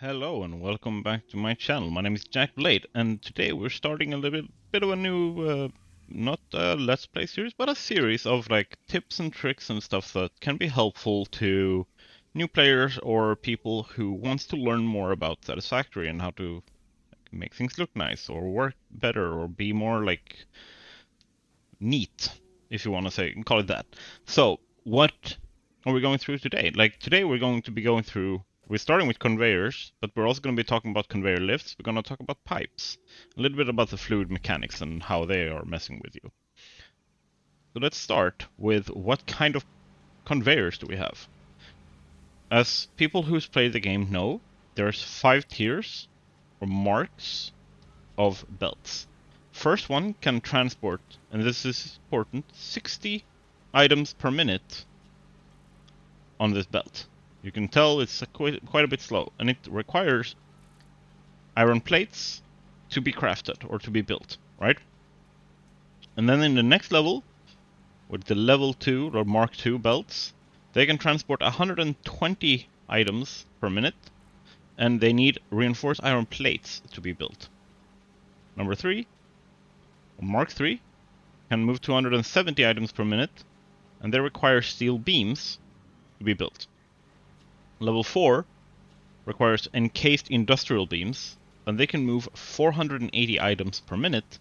Hello and welcome back to my channel. My name is Jack Blade, and today we're starting a little bit of a new, not a Let's Play series, but a series of like tips and tricks and stuff that can be helpful to new players or people who wants to learn more about Satisfactory and how to make things look nice or work better or be more like neat, if you want to say, call it that. So what are we going through today? Like today we're going to be going through, we're starting with conveyors, but we're also going to be talking about conveyor lifts. We're going to talk about pipes, a little bit about the fluid mechanics and how they are messing with you. So let's start with what kind of conveyors do we have? As people who's played the game know, there's 5 tiers or marks of belts. First one can transport, and this is important, 60 items per minute on this belt. You can tell it's quite a bit slow, and it requires iron plates to be crafted or to be built, right? And then in the next level, with the level 2 or Mark 2 belts, they can transport 120 items per minute, and they need reinforced iron plates to be built. Number 3, Mark 3, can move 270 items per minute, and they require steel beams to be built. Level 4 requires encased industrial beams, and they can move 480 items per minute.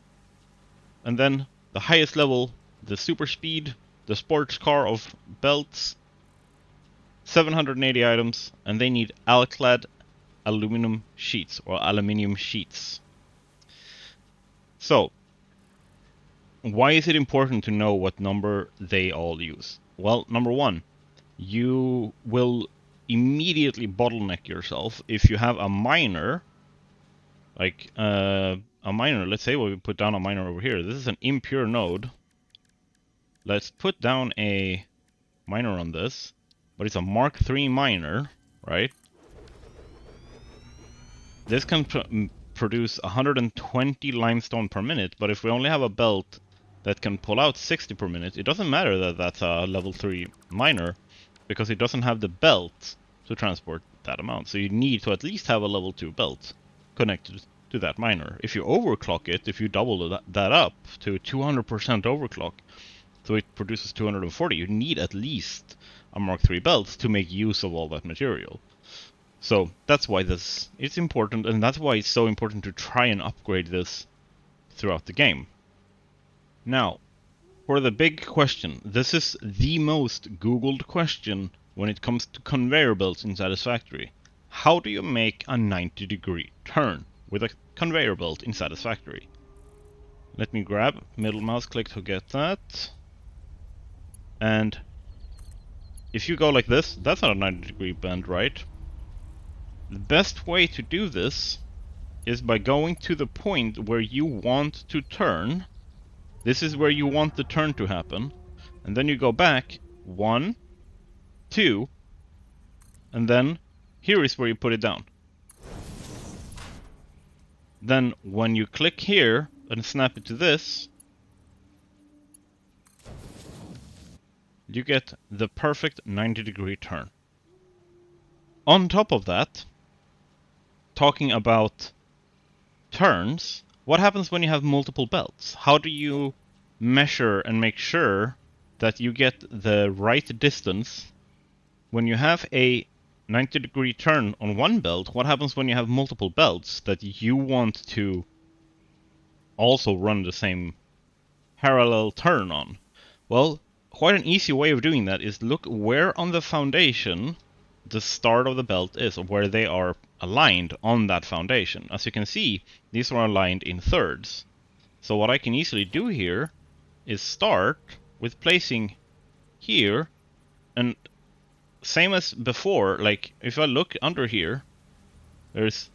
And then the highest level, the super speed, the sports car of belts, 780 items, and they need alclad aluminum sheets or aluminium sheets. So, why is it important to know what number they all use? Well, number 1, you will immediately bottleneck yourself if you have a miner, like a miner. Let's say we put down a miner over here. This is an impure node. Let's put down a miner on this, but it's a Mark III miner, right? This can produce 120 limestone per minute, but if we only have a belt that can pull out 60 per minute, it doesn't matter that that's a level 3 miner, because it doesn't have the belt to transport that amount. So you need to at least have a level 2 belt connected to that miner. If you overclock it, if you double that up to 200% overclock, so it produces 240, you need at least a Mark III belt to make use of all that material. So that's why it's important, and that's why it's so important to try and upgrade this throughout the game. Now, for the big question, this is the most Googled question when it comes to conveyor belts in Satisfactory. How do you make a 90-degree turn with a conveyor belt in Satisfactory? Let me grab middle mouse click to get that. And if you go like this, that's not a 90-degree bend, right? The best way to do this is by going to the point where you want to turn. This is where you want the turn to happen. And then you go back 1, 2, and then here is where you put it down. Then when you click here and snap it to this, you get the perfect 90-degree turn. On top of that, talking about turns, what happens when you have multiple belts? How do you measure and make sure that you get the right distance? When you have a 90-degree turn on one belt, what happens when you have multiple belts that you want to also run the same parallel turn on? Well, quite an easy way of doing that is look where on the foundation the start of the belt is, or where they are aligned on that foundation. As you can see, these are aligned in thirds. So what I can easily do here is start with placing here, and same as before, like if I look under here, there's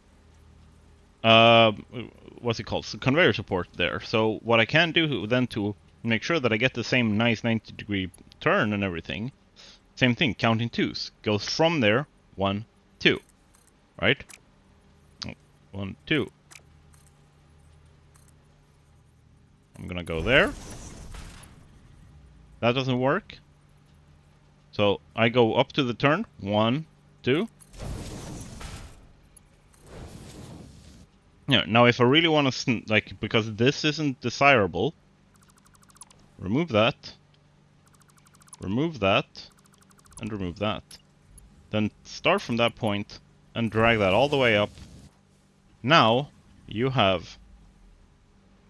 what's it called? So conveyor support there. So what I can do then to make sure that I get the same nice 90-degree turn and everything, same thing, counting 2s. Goes from there, 1, 2. Right? 1, 2. I'm gonna go there. That doesn't work. So I go up to the turn, 1, 2. Yeah, now if I really want to, like, because this isn't desirable, remove that, and remove that. Then start from that point and drag that all the way up. Now you have,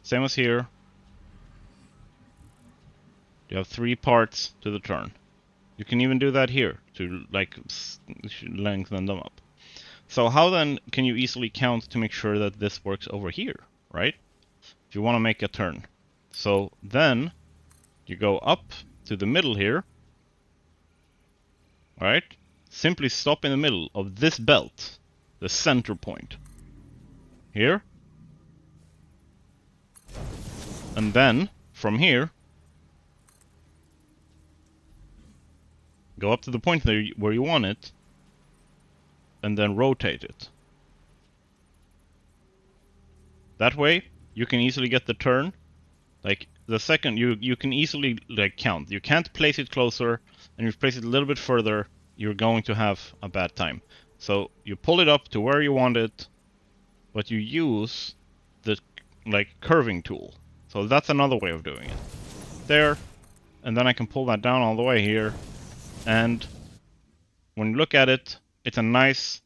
same as here, you have 3 parts to the turn. You can even do that here to like lengthen them up. So how then can you easily count to make sure that this works over here, right? If you want to make a turn. So then you go up to the middle here, right? Simply stop in the middle of this belt, the center point. Here. And then from here, go up to the point there where you want it, and then rotate it. That way, you can easily get the turn. Like, the second, you can easily, like, count. You can't place it closer, and if you place it a little bit further, you're going to have a bad time. So, you pull it up to where you want it, but you use the, like, curving tool. So that's another way of doing it. There, and then I can pull that down all the way here, and when you look at it, it's a nice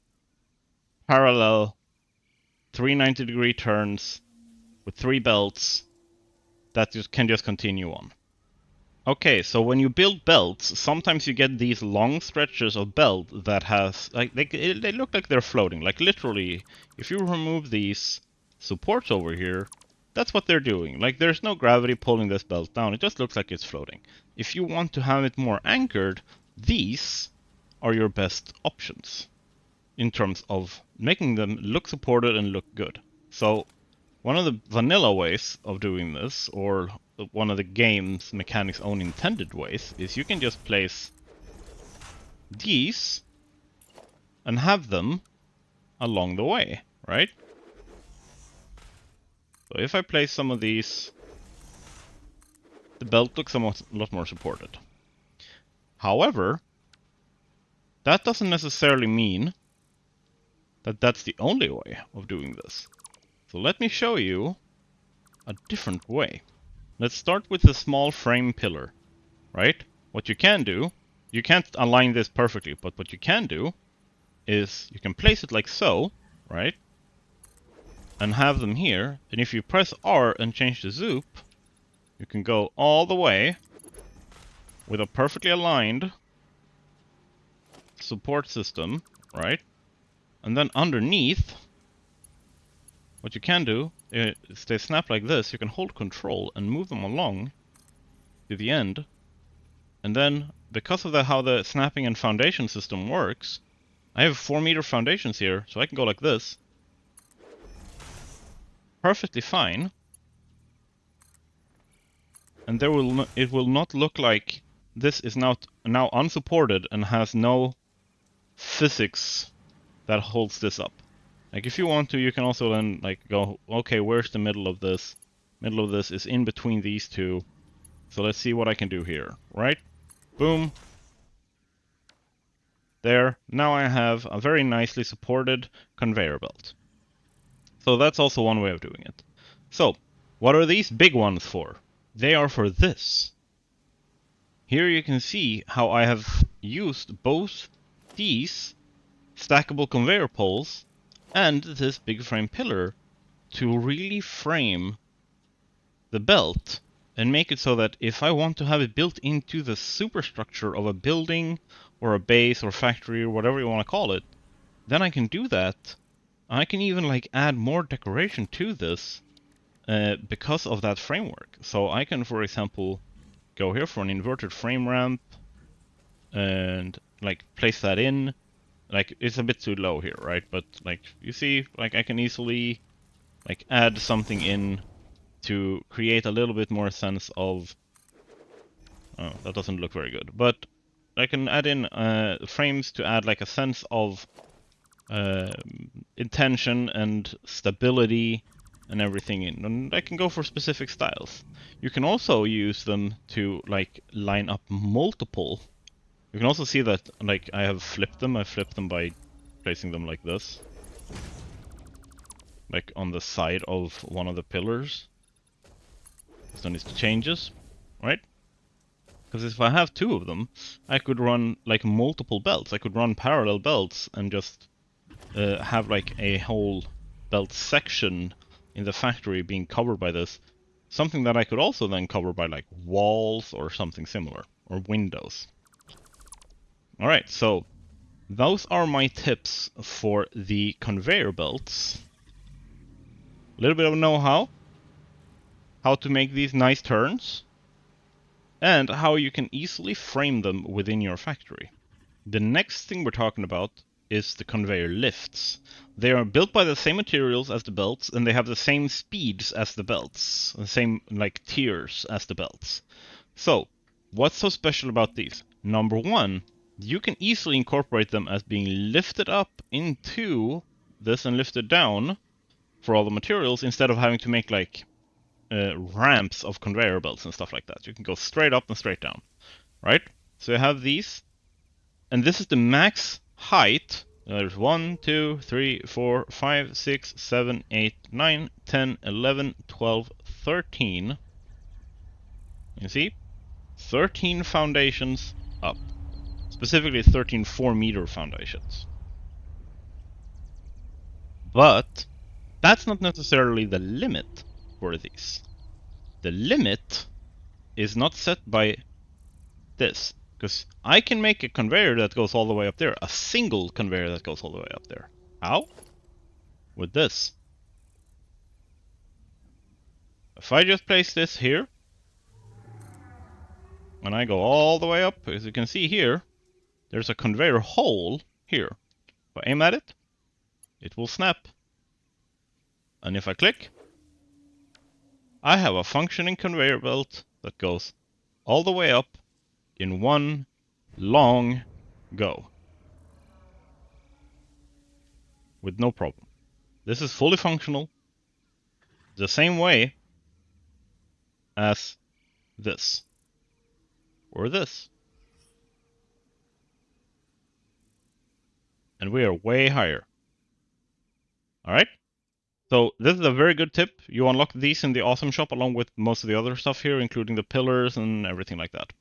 parallel 390-degree turns with 3 belts that can just continue on. Okay, so when you build belts, sometimes you get these long stretches of belt that has, like, they look like they're floating. Like, literally, if you remove these supports over here, that's what they're doing. Like, there's no gravity pulling this belt down. It just looks like it's floating. If you want to have it more anchored, these are your best options in terms of making them look supported and look good. So one of the vanilla ways of doing this, or one of the game's mechanics' own intended ways, is you can just place these and have them along the way, right? So if I place some of these, the belt looks a lot more supported. However, that doesn't necessarily mean that that's the only way of doing this. So let me show you a different way. Let's start with the small frame pillar, right? What you can do, you can't align this perfectly, but what you can do is you can place it like so, right? And have them here, and if you press R and change the Zoop, you can go all the way with a perfectly aligned support system, right? And then underneath, what you can do is they snap like this. You can hold control and move them along to the end. And then, because of how the snapping and foundation system works, I have 4-meter foundations here, so I can go like this. Perfectly fine. And it will not look like this is now unsupported and has no physics that holds this up. Like, if you want to, you can also then, like, go, okay, where's the middle of this? Middle of this is in between these two. So let's see what I can do here, right? Boom. There. Now I have a very nicely supported conveyor belt. So that's also one way of doing it. So, what are these big ones for? They are for this. Here you can see how I have used both these stackable conveyor poles and this big frame pillar to really frame the belt and make it so that if I want to have it built into the superstructure of a building or a base or factory or whatever you want to call it, then I can do that. I can even like add more decoration to this because of that framework. So I can, for example, go here for an inverted frame ramp and like place that in. Like, it's a bit too low here, right? But like, you see, like I can easily like add something in to create a little bit more sense of, oh, that doesn't look very good, but I can add in frames to add like a sense of intention and stability and everything in, and I can go for specific styles. You can also use them to like line up multiple. You can also see that like I have flipped them. I flipped them by placing them like this. like on the side of one of the pillars. So then it changes, right? Because if I have two of them, I could run like multiple belts. I could run parallel belts and just have like a whole belt section in the factory being covered by this. Something that I could also then cover by like walls or something similar, or windows. Alright, so those are my tips for the conveyor belts. A little bit of know-how, how to make these nice turns, and how you can easily frame them within your factory. The next thing we're talking about is the conveyor lifts. They are built by the same materials as the belts, and they have the same speeds as the belts, the same like tiers as the belts. So, what's so special about these? Number one, you can easily incorporate them as being lifted up into this and lifted down for all the materials instead of having to make like ramps of conveyor belts and stuff like that. You can go straight up and straight down, right? So you have these, and this is the max height. There's 1, 2, 3, 4, 5, 6, 7, 8, 9, 10, 11, 12, 13. You see? 13 foundations up. Specifically 13 4-meter foundations. But that's not necessarily the limit for these. The limit is not set by this. Because I can make a conveyor that goes all the way up there. A single conveyor that goes all the way up there. How? With this. If I just place this here, and I go all the way up, as you can see here, there's a conveyor hole here. If I aim at it, it will snap. And if I click, I have a functioning conveyor belt that goes all the way up in one long go. With no problem. This is fully functional, the same way as this. Or this. And we are way higher. Alright? So this is a very good tip. You unlock these in the Awesome Shop along with most of the other stuff here, including the pillars and everything like that.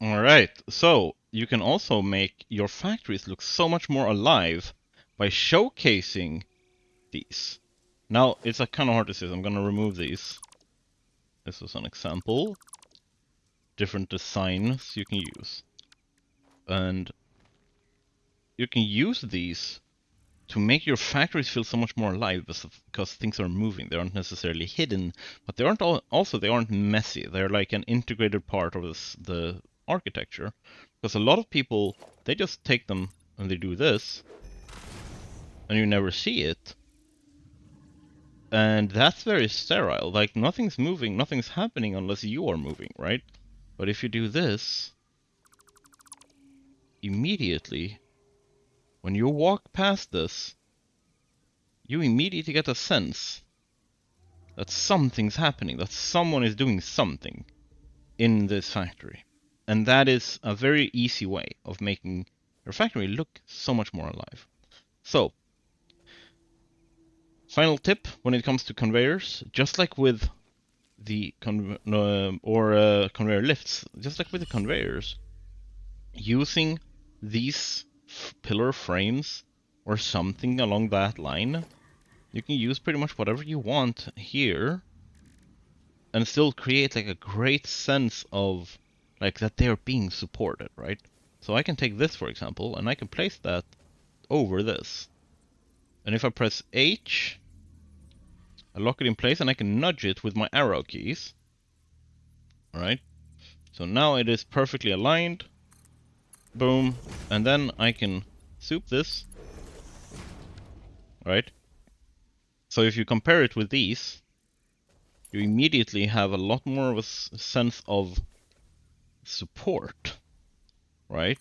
Alright, so you can also make your factories look so much more alive by showcasing these. Now, it's kind of hard to see, so I'm going to remove these. This is an example. Different designs you can use. And you can use these to make your factories feel so much more alive because things are moving. They aren't necessarily hidden, but they aren't messy. They're like an integrated part of the architecture. Because a lot of people, they just take them and they do this, and you never see it. And that's very sterile. Like, nothing's moving, nothing's happening unless you are moving, right? But if you do this, immediately, when you walk past this, you immediately get a sense that something's happening, that someone is doing something in this factory. And that is a very easy way of making your factory look so much more alive. So, final tip when it comes to conveyors, just like with the conveyor lifts, just like with the conveyors, using these pillar frames or something along that line, you can use pretty much whatever you want here and still create like a great sense of like that they're being supported, right? So I can take this, for example, and I can place that over this. And if I press H, I lock it in place and I can nudge it with my arrow keys. Alright, so now it is perfectly aligned. Boom, and then I can Zoop this. Right? So if you compare it with these, you immediately have a lot more of a sense of support, right?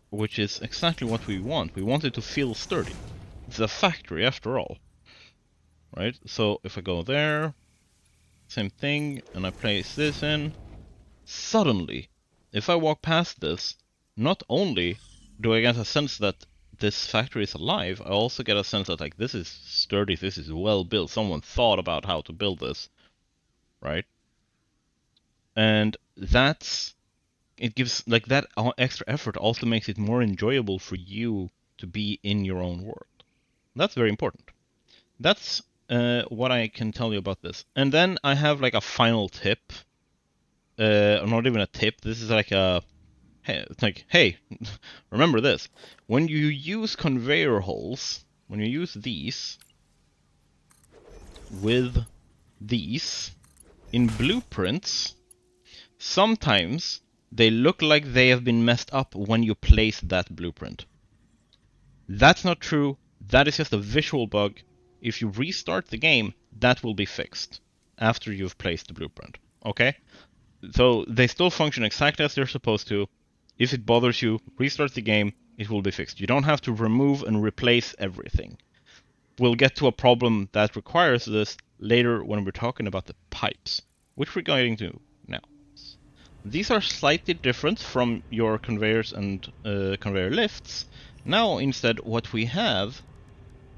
Which is exactly what we want. We want it to feel sturdy. It's a factory after all, right? So if I go there, same thing, and I place this in, suddenly, if I walk past this, not only do I get a sense that this factory is alive, I also get a sense that like this is sturdy, this is well built. Someone thought about how to build this, right? And it gives like that extra effort also makes it more enjoyable for you to be in your own world. That's very important. That's what I can tell you about this. And then I have like a final tip. Not even a tip. This is like a it's like, hey, remember this. When you use conveyor holes, when you use these with these in blueprints, sometimes they look like they have been messed up when you place that blueprint. That's not true. That is just a visual bug. If you restart the game, that will be fixed after you've placed the blueprint. Okay? So they still function exactly as they're supposed to. If it bothers you, restart the game, it will be fixed. You don't have to remove and replace everything. We'll get to a problem that requires this later when we're talking about the pipes, which we're going to now. These are slightly different from your conveyors and conveyor lifts. Now instead what we have,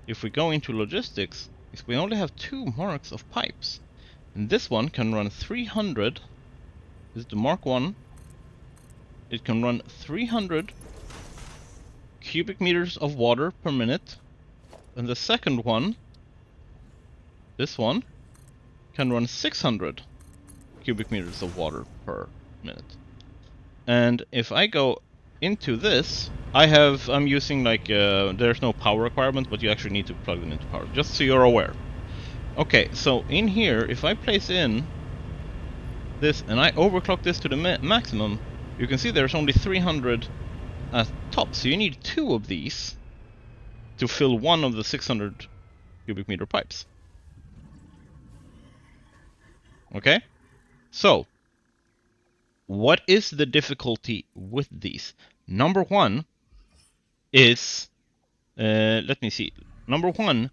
if we go into logistics, is we only have 2 marks of pipes. And this one can run 300, this is the mark 1, it can run 300 cubic meters of water per minute. And the second one, this one, can run 600 cubic meters of water per minute. And if I go into this, I'm using like, there's no power requirement, but you actually need to plug them into power, just so you're aware. Okay, so in here, if I place in this and I overclock this to the maximum, you can see there's only 300 at top, so you need 2 of these to fill one of the 600 cubic meter pipes. Okay? So, what is the difficulty with these? Number 1 is, let me see. Number 1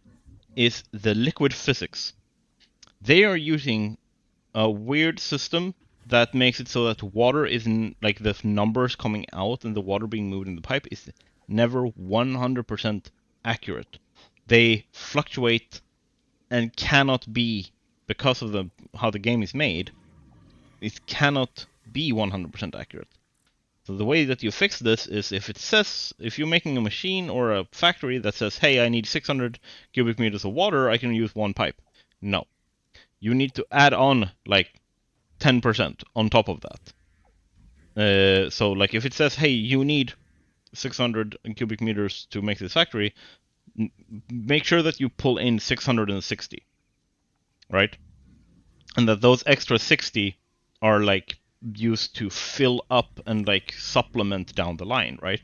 is the liquid physics. They are using a weird system that makes it so that water isn't, like the numbers coming out and the water being moved in the pipe is never 100% accurate. They fluctuate and cannot be, because of how the game is made, it cannot be 100% accurate. So the way that you fix this is if you're making a machine or a factory that says, hey, I need 600 cubic meters of water, I can use 1 pipe. No. You need to add on like 10% on top of that. So like if it says, hey, you need 600 cubic meters to make this factory, make sure that you pull in 660, right? And that those extra 60 are like used to fill up and like supplement down the line, right?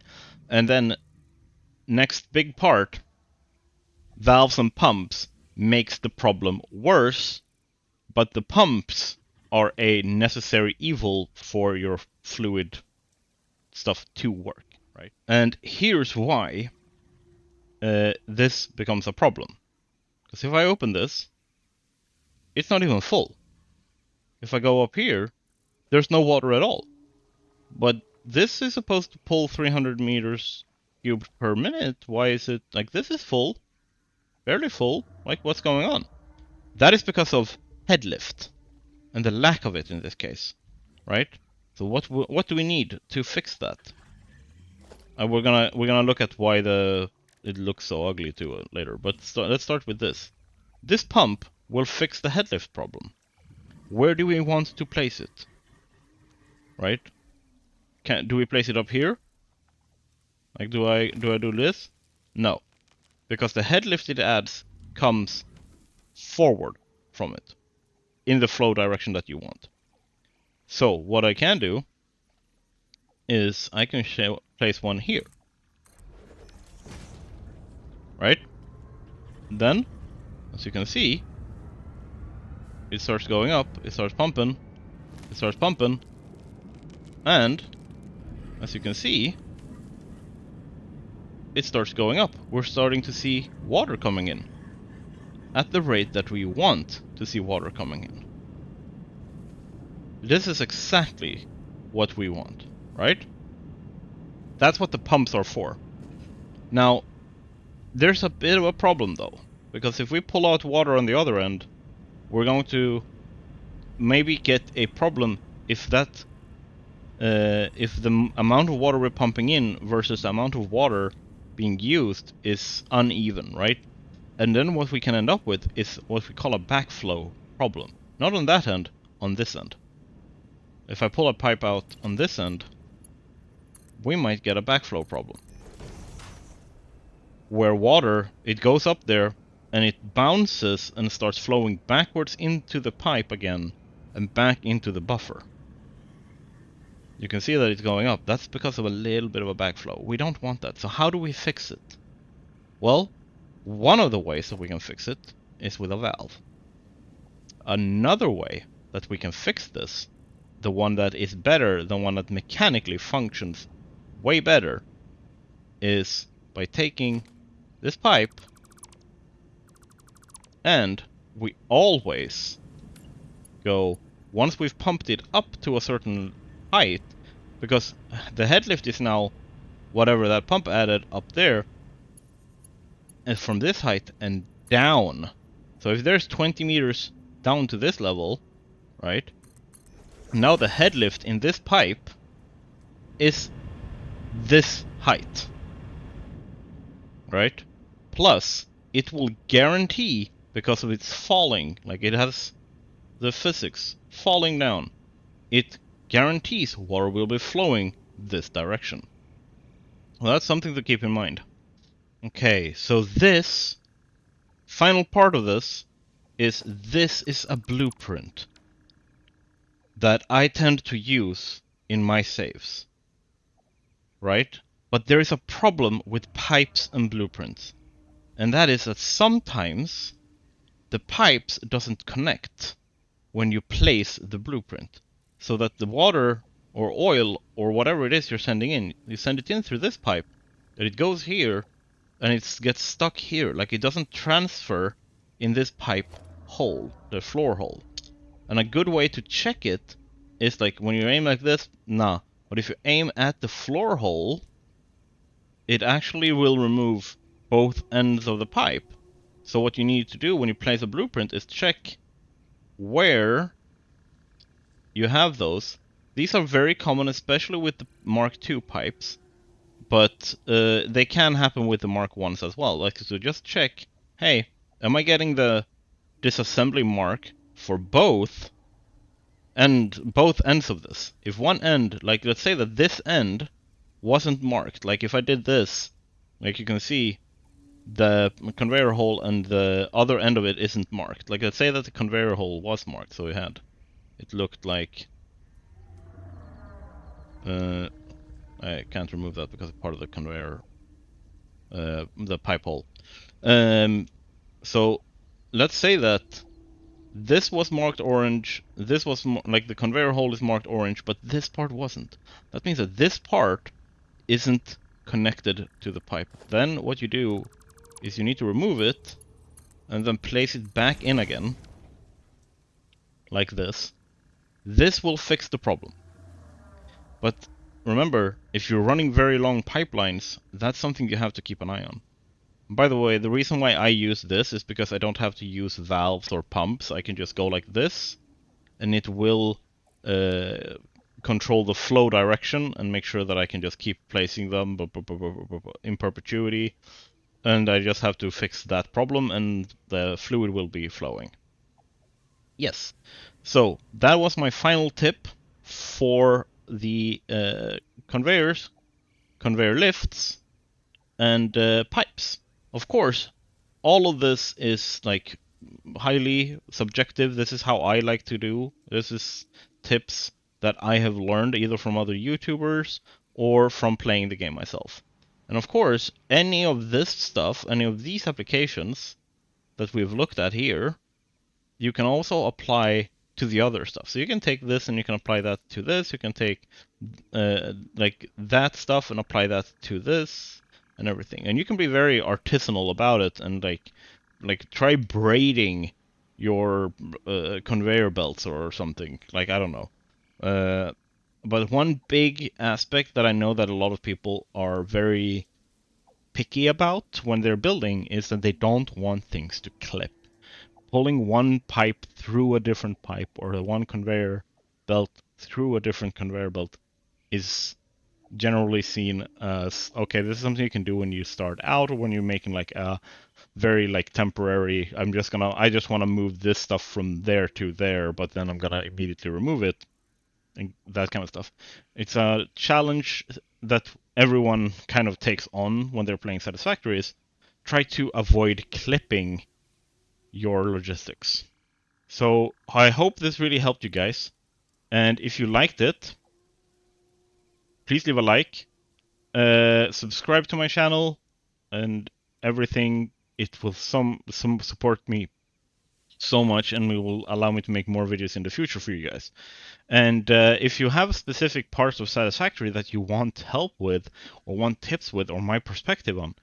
And then next big part, valves and pumps makes the problem worse, but the pumps are a necessary evil for your fluid stuff to work, right? And here's why this becomes a problem. Because if I open this, it's not even full. If I go up here, there's no water at all. But this is supposed to pull 300 meters cubed per minute. Why is it like this is full? Barely full. Like what's going on? That is because of head lift and the lack of it in this case, right? So what do we need to fix that? We're gonna look at why it looks so ugly too later. But let's start with this. This pump will fix the head lift problem. Where do we want to place it? Right? Do we place it up here? Like do I do this? No. Because the head lift it adds comes forward from it in the flow direction that you want. So what I can do is I can place one here. Right? Then, as you can see, it starts going up, it starts pumping, and as you can see, it starts going up. We're starting to see water coming in at the rate that we want to see water coming in. This is exactly what we want, right? That's what the pumps are for. Now, there's a bit of a problem though, because if we pull out water on the other end, we're going to maybe get a problem if that if the amount of water we're pumping in versus the amount of water being used is uneven, right? And then what we can end up with is what we call a backflow problem. Not on that end, on this end. If I pull a pipe out on this end, we might get a backflow problem. Where water, it goes up there and it bounces and starts flowing backwards into the pipe again and back into the buffer. You can see that it's going up. That's because of a little bit of a backflow. We don't want that. So how do we fix it? Well, one of the ways that we can fix it is with a valve. Another way that we can fix this, the one that is better, the one that mechanically functions way better, is by taking this pipe, and we always go, once we've pumped it up to a certain height, because the head lift is now whatever that pump added up there, and from this height and down. So if there's 20 meters down to this level, right? Now the head lift in this pipe is this height, right? Plus, it will guarantee, because of its falling, like it has the physics falling down, it guarantees water will be flowing this direction. Well, that's something to keep in mind. Okay, so this final part of this is a blueprint that I tend to use in my saves, right? But there is a problem with pipes and blueprints, and that is that sometimes the pipes doesn't connect when you place the blueprint, so that the water or oil or whatever it is you're sending in, you send it in through this pipe, that it goes here and it gets stuck here, like it doesn't transfer in this pipe hole, the floor hole. And a good way to check it is like when you aim like this, nah. But if you aim at the floor hole, it actually will remove both ends of the pipe. So what you need to do when you place a blueprint is check where you have those. These are very common, especially with the Mark II pipes, but they can happen with the Mark Is as well. Like, so just check, hey, am I getting the disassembly mark for both ends of this? If one end, like let's say that this end wasn't marked, like if I did this, like you can see, the conveyor hole and the other end of it isn't marked. Like let's say that the conveyor hole was marked, so it looked like, I can't remove that because it's part of the conveyor, the pipe hole. So let's say that this was marked orange, this was like the conveyor hole is marked orange, but this part wasn't. That means that this part isn't connected to the pipe. Then what you do is you need to remove it and then place it back in again, like this. This will fix the problem. But remember, if you're running very long pipelines, that's something you have to keep an eye on. By the way, the reason why I use this is because I don't have to use valves or pumps. I can just go like this, and it will control the flow direction and make sure that I can just keep placing them in perpetuity. And I just have to fix that problem, and the fluid will be flowing. Yes, so that was my final tip for the conveyors, conveyor lifts, and pipes. Of course, all of this is like highly subjective. This is how I like to do. This is tips that I have learned either from other YouTubers or from playing the game myself. And of course, any of this stuff, any of these applications that we've looked at here, you can also apply to the other stuff. So you can take this and you can apply that to this. You can take like that stuff and apply that to this and everything. And you can be very artisanal about it and like try braiding your conveyor belts or something. Like, I don't know. But one big aspect that I know that a lot of people are very picky about when they're building is that they don't want things to clip. Pulling one pipe through a different pipe or one conveyor belt through a different conveyor belt is generally seen as, okay, this is something you can do when you start out or when you're making like a very like temporary, I just want to move this stuff from there to there, but then I'm gonna immediately remove it, and that kind of stuff. It's a challenge that everyone kind of takes on when they're playing Satisfactory, is try to avoid clipping your logistics. So I hope this really helped you guys, and if you liked it, please leave a like, subscribe to my channel, and everything. It will some support me so much, and it will allow me to make more videos in the future for you guys. And if you have specific parts of Satisfactory that you want help with, or want tips with, or my perspective on,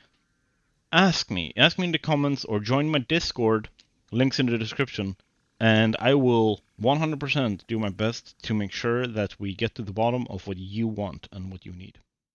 ask me. Ask me in the comments, or join my Discord. Links in the description. And I will 100% do my best to make sure that we get to the bottom of what you want and what you need.